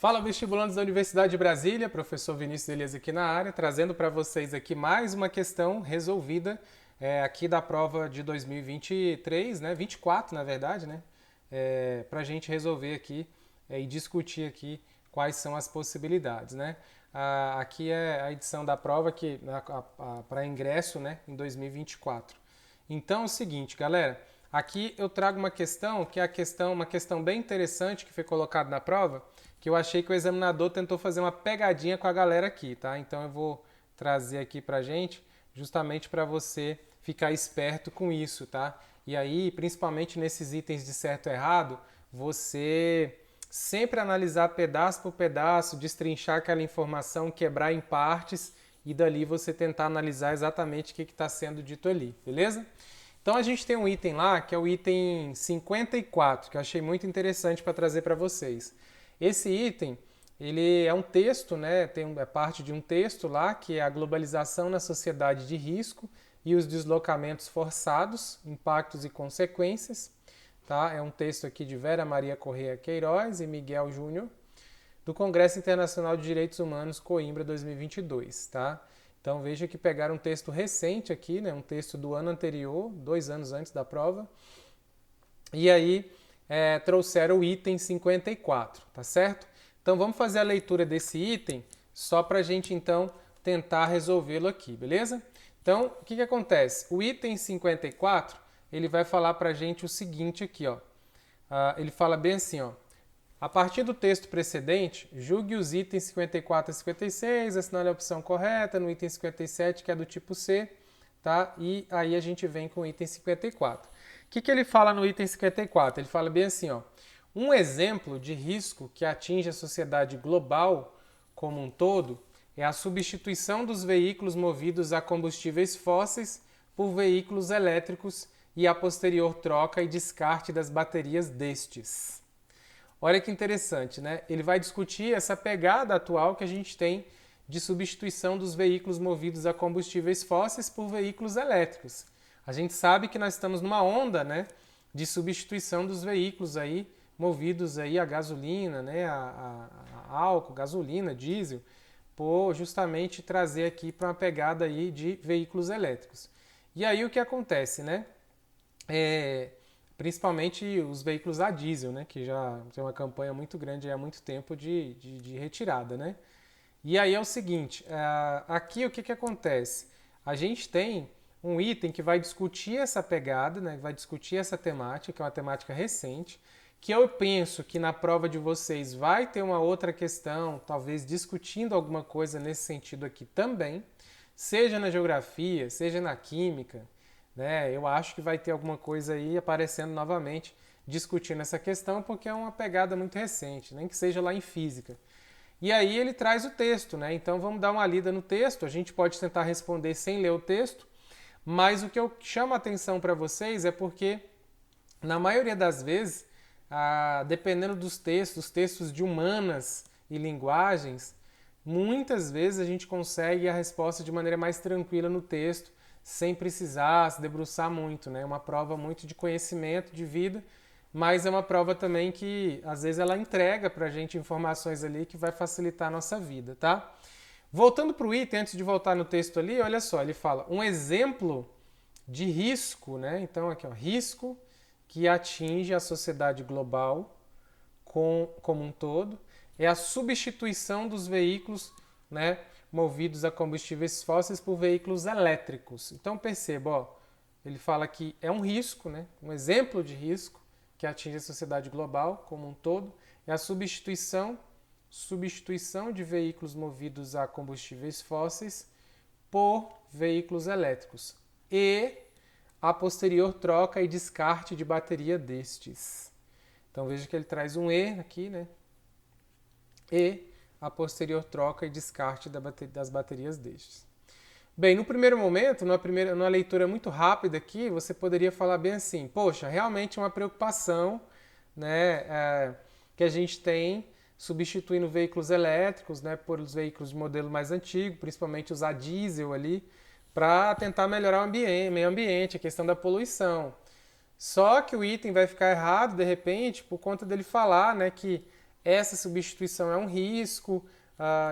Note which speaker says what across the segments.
Speaker 1: Fala, vestibulantes da Universidade de Brasília, professor Vinícius Elias aqui na área, trazendo para vocês aqui mais uma questão resolvida aqui da prova de 2023, né, 24 na verdade, né, para a gente resolver aqui e discutir aqui quais são as possibilidades, né. Aqui é a edição da prova que para ingresso, né, em 2024. Então é o seguinte, galera, aqui eu trago uma questão que é uma questão bem interessante que foi colocada na prova, que eu achei que o examinador tentou fazer uma pegadinha com a galera aqui, tá? Então eu vou trazer aqui pra gente, justamente para você ficar esperto com isso, tá? E aí, principalmente nesses itens de certo e errado, você sempre analisar pedaço por pedaço, destrinchar aquela informação, quebrar em partes e dali você tentar analisar exatamente o que está sendo dito ali, beleza? Então a gente tem um item lá que é o item 54, que eu achei muito interessante para trazer para vocês. Esse item, ele é um texto, né? É parte de um texto lá, que é a globalização na sociedade de risco e os deslocamentos forçados, impactos e consequências. Tá? É um texto aqui de Vera Maria Corrêa Queiroz e Miguel Júnior, do Congresso Internacional de Direitos Humanos, Coimbra 2022. Tá? Então veja que pegaram um texto recente aqui, né? Um texto do ano anterior, 2 anos antes da prova, e aí trouxeram o item 54, tá certo? Então vamos fazer a leitura desse item só para a gente então tentar resolvê-lo aqui, beleza? Então o que acontece? O item 54 ele vai falar para a gente o seguinte aqui, ó. Ele fala bem assim, ó. A partir do texto precedente, julgue os itens 54 a 56, assinale a opção correta no item 57, que é do tipo C, tá? E aí a gente vem com o item 54. O que ele fala no item 54? Ele fala bem assim, ó. Um exemplo de risco que atinge a sociedade global como um todo é a substituição dos veículos movidos a combustíveis fósseis por veículos elétricos e a posterior troca e descarte das baterias destes. Olha que interessante, né? Ele vai discutir essa pegada atual que a gente tem de substituição dos veículos movidos a combustíveis fósseis por veículos elétricos. A gente sabe que nós estamos numa onda, né, de substituição dos veículos aí movidos aí a gasolina, né, a álcool, gasolina, diesel, por justamente trazer aqui para uma pegada aí de veículos elétricos. E aí o que acontece, né? Principalmente os veículos a diesel, né, que já tem uma campanha muito grande há muito tempo de retirada, né? E aí é o seguinte, aqui o que acontece? A gente tem um item que vai discutir essa pegada, né, vai discutir essa temática, que é uma temática recente, que eu penso que na prova de vocês vai ter uma outra questão, talvez discutindo alguma coisa nesse sentido aqui também, seja na geografia, seja na química, né? Eu acho que vai ter alguma coisa aí aparecendo novamente discutindo essa questão, porque é uma pegada muito recente, nem que seja lá em física. E aí ele traz o texto, né? Então vamos dar uma lida no texto, a gente pode tentar responder sem ler o texto, mas o que eu chamo a atenção para vocês é porque, na maioria das vezes, dependendo dos textos de humanas e linguagens, muitas vezes a gente consegue a resposta de maneira mais tranquila no texto, sem precisar se debruçar muito, né? É uma prova muito de conhecimento, de vida, mas é uma prova também que, às vezes, ela entrega pra gente informações ali que vai facilitar a nossa vida, tá? Voltando para o item, antes de voltar no texto ali, olha só, ele fala um exemplo de risco, né? Então, aqui, ó, risco que atinge a sociedade global como um todo é a substituição dos veículos, né, movidos a combustíveis fósseis por veículos elétricos. Então perceba, ó, ele fala que é um risco, né, um exemplo de risco que atinge a sociedade global como um todo, é a substituição de veículos movidos a combustíveis fósseis por veículos elétricos e a posterior troca e descarte de bateria destes. Então veja que ele traz um E aqui, né? E a posterior troca e descarte das baterias destes. Bem, no primeiro momento, numa leitura muito rápida aqui, você poderia falar bem assim, poxa, realmente é uma preocupação, né, que a gente tem substituindo veículos elétricos, né, por os veículos de modelo mais antigo, principalmente os a diesel ali, para tentar melhorar o meio ambiente, a questão da poluição. Só que o item vai ficar errado, de repente, por conta dele falar, né, que essa substituição é um risco,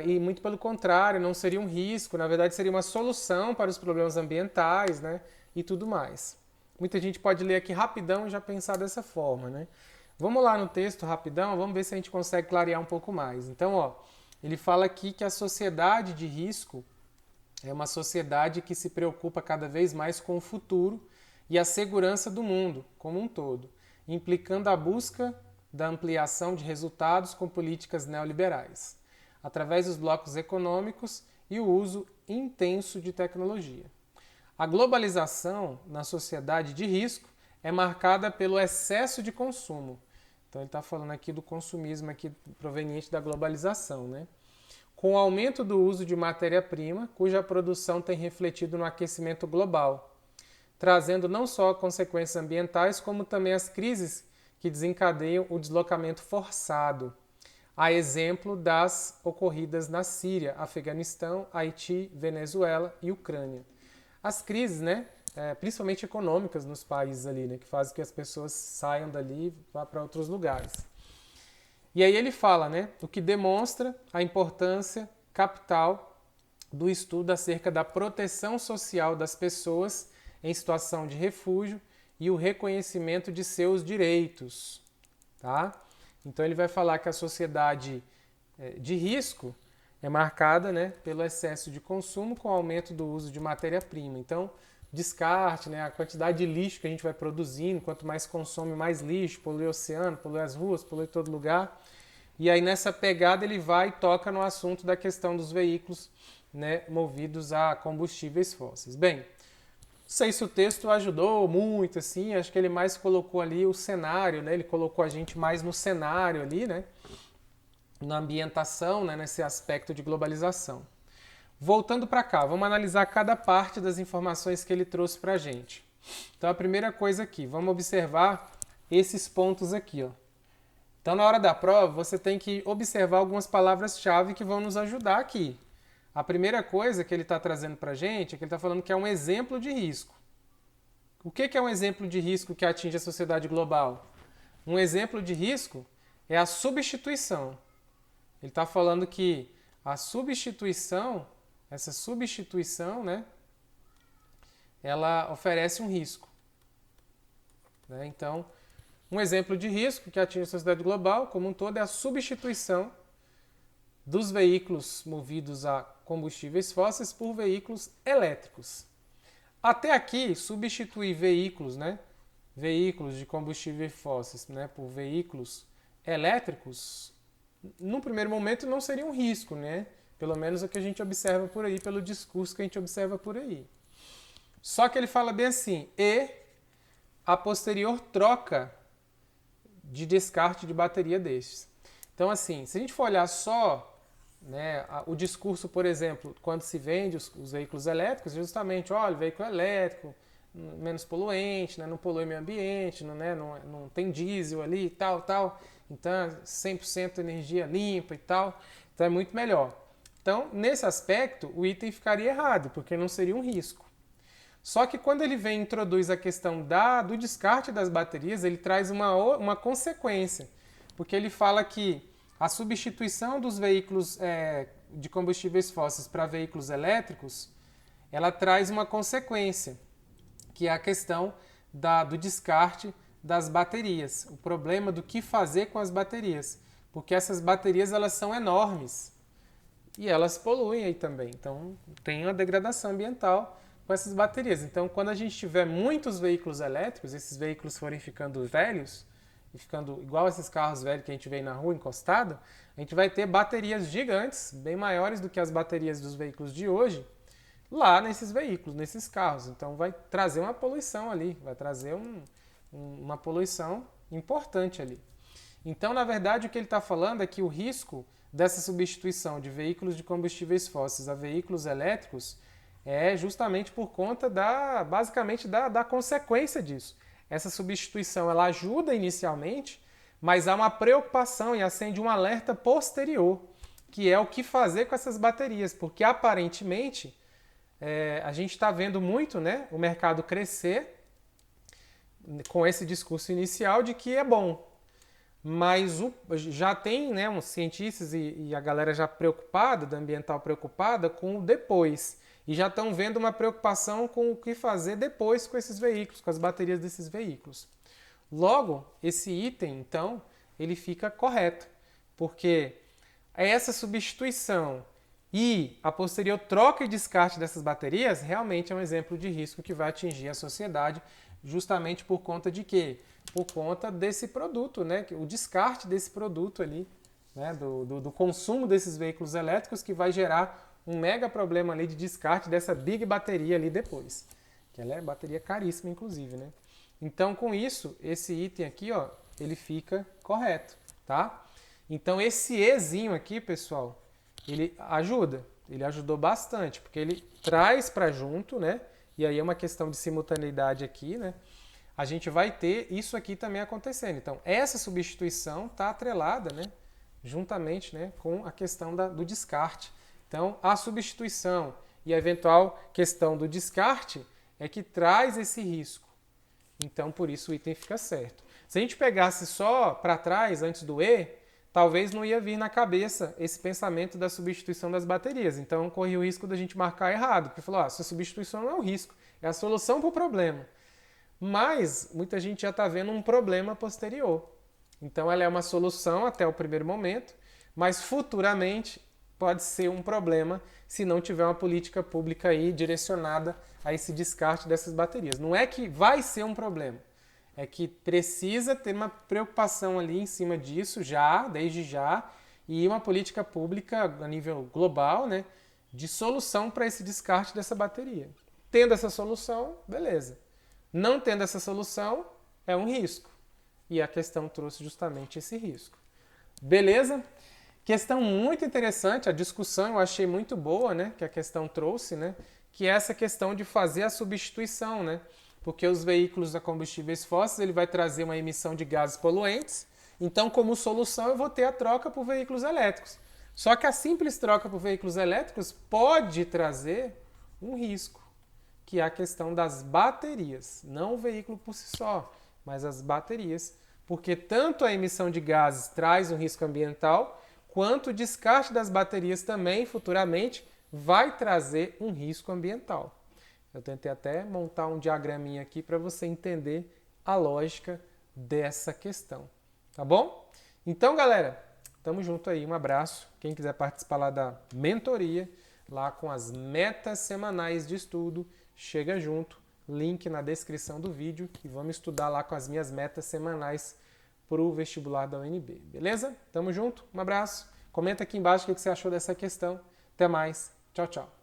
Speaker 1: e muito pelo contrário, não seria um risco, na verdade seria uma solução para os problemas ambientais, né, e tudo mais. Muita gente pode ler aqui rapidão e já pensar dessa forma, né? Vamos lá no texto rapidão, vamos ver se a gente consegue clarear um pouco mais. Então, ó, ele fala aqui que a sociedade de risco é uma sociedade que se preocupa cada vez mais com o futuro e a segurança do mundo como um todo, implicando a busca da ampliação de resultados com políticas neoliberais, através dos blocos econômicos e o uso intenso de tecnologia. A globalização na sociedade de risco é marcada pelo excesso de consumo. Então ele está falando aqui do consumismo aqui proveniente da globalização, né? Com o aumento do uso de matéria-prima, cuja produção tem refletido no aquecimento global, trazendo não só consequências ambientais, como também as crises que desencadeiam o deslocamento forçado, a exemplo das ocorridas na Síria, Afeganistão, Haiti, Venezuela e Ucrânia. As crises, né, principalmente econômicas nos países ali, né, que fazem que as pessoas saiam dali e vá para outros lugares. E aí ele fala, né, o que demonstra a importância capital do estudo acerca da proteção social das pessoas em situação de refúgio e o reconhecimento de seus direitos, tá? Então ele vai falar que a sociedade de risco é marcada, né, pelo excesso de consumo com o aumento do uso de matéria-prima. Então, descarte, né, a quantidade de lixo que a gente vai produzindo, quanto mais consome, mais lixo, polui o oceano, polui as ruas, polui todo lugar. E aí nessa pegada ele vai e toca no assunto da questão dos veículos, né, movidos a combustíveis fósseis. Bem, não sei se o texto ajudou muito, assim, acho que ele mais colocou ali o cenário, né, ele colocou a gente mais no cenário ali, né, na ambientação, né, nesse aspecto de globalização. Voltando para cá, vamos analisar cada parte das informações que ele trouxe para a gente. Então, a primeira coisa aqui, vamos observar esses pontos aqui, ó. Então, na hora da prova, você tem que observar algumas palavras-chave que vão nos ajudar aqui. A primeira coisa que ele está trazendo para a gente é que ele está falando que é um exemplo de risco. O que é um exemplo de risco que atinge a sociedade global? Um exemplo de risco é a substituição. Ele está falando que a substituição, essa substituição, né, ela oferece um risco, né? Então, um exemplo de risco que atinge a sociedade global como um todo é a substituição dos veículos movidos a combustíveis fósseis por veículos elétricos. Até aqui, substituir veículos, né, veículos de combustíveis fósseis, né, por veículos elétricos, num primeiro momento não seria um risco, né? Pelo menos o que a gente observa por aí, pelo discurso que a gente observa por aí. Só que ele fala bem assim, e a posterior troca de descarte de bateria destes. Então, assim, se a gente for olhar só, né, o discurso, por exemplo, quando se vende os veículos elétricos, justamente, olha, veículo elétrico, menos poluente, né, não polui o meio ambiente, não tem diesel ali e tal, então 100% energia limpa e tal, então é muito melhor. Então, nesse aspecto, o item ficaria errado, porque não seria um risco. Só que quando ele vem e introduz a questão do descarte das baterias, ele traz uma consequência, porque ele fala que a substituição dos veículos de combustíveis fósseis para veículos elétricos, ela traz uma consequência, que é a questão do descarte das baterias, o problema do que fazer com as baterias, porque essas baterias elas são enormes e elas poluem aí também, então tem uma degradação ambiental com essas baterias. Então, quando a gente tiver muitos veículos elétricos, esses veículos forem ficando velhos, e ficando igual esses carros velhos que a gente vê na rua encostado, a gente vai ter baterias gigantes, bem maiores do que as baterias dos veículos de hoje, lá nesses veículos, nesses carros. Então vai trazer uma poluição ali, vai trazer uma poluição importante ali. Então, na verdade, o que ele está falando é que o risco dessa substituição de veículos de combustíveis fósseis a veículos elétricos é justamente por conta basicamente da consequência disso. Essa substituição ela ajuda inicialmente, mas há uma preocupação e acende um alerta posterior, que é o que fazer com essas baterias, porque aparentemente a gente está vendo muito, né, o mercado crescer com esse discurso inicial de que é bom. Mas já tem, né, uns cientistas e a galera já preocupada, da ambiental preocupada com o depois. E já estão vendo uma preocupação com o que fazer depois com esses veículos, com as baterias desses veículos. Logo, esse item, então, ele fica correto, porque essa substituição e a posterior troca e descarte dessas baterias realmente é um exemplo de risco que vai atingir a sociedade, justamente por conta de quê? Por conta desse produto, né? O descarte desse produto ali, né? do consumo desses veículos elétricos, que vai gerar um mega problema ali de descarte dessa big bateria ali depois. Que ela é bateria caríssima, inclusive, né? Então, com isso, esse item aqui, ó, ele fica correto, tá? Então, esse Ezinho aqui, pessoal, ele ajuda. Ele ajudou bastante, porque ele traz para junto, né? E aí é uma questão de simultaneidade aqui, né? A gente vai ter isso aqui também acontecendo. Então, essa substituição está atrelada, né? Juntamente, né, com a questão do descarte. Então, a substituição e a eventual questão do descarte é que traz esse risco. Então, por isso o item fica certo. Se a gente pegasse só para trás, antes do E, talvez não ia vir na cabeça esse pensamento da substituição das baterias. Então, corria o risco da gente marcar errado, porque falou, essa substituição não é o risco, é a solução para o problema. Mas, muita gente já está vendo um problema posterior. Então, ela é uma solução até o primeiro momento, mas futuramente pode ser um problema se não tiver uma política pública aí direcionada a esse descarte dessas baterias. Não é que vai ser um problema, é que precisa ter uma preocupação ali em cima disso já, desde já, e uma política pública a nível global, né, de solução para esse descarte dessa bateria. Tendo essa solução, beleza. Não tendo essa solução, é um risco. E a questão trouxe justamente esse risco. Beleza? Questão muito interessante, a discussão eu achei muito boa, né, que a questão trouxe, né, que é essa questão de fazer a substituição, né, porque os veículos a combustíveis fósseis ele vai trazer uma emissão de gases poluentes, então como solução eu vou ter a troca por veículos elétricos. Só que a simples troca por veículos elétricos pode trazer um risco, que é a questão das baterias, não o veículo por si só, mas as baterias, porque tanto a emissão de gases traz um risco ambiental, quanto o descarte das baterias também, futuramente, vai trazer um risco ambiental. Eu tentei até montar um diagraminha aqui para você entender a lógica dessa questão. Tá bom? Então, galera, tamo junto aí. Um abraço. Quem quiser participar lá da mentoria, lá com as metas semanais de estudo, chega junto. Link na descrição do vídeo e vamos estudar lá com as minhas metas semanais para o vestibular da UNB. Beleza? Tamo junto, um abraço. Comenta aqui embaixo o que você achou dessa questão. Até mais. Tchau, tchau.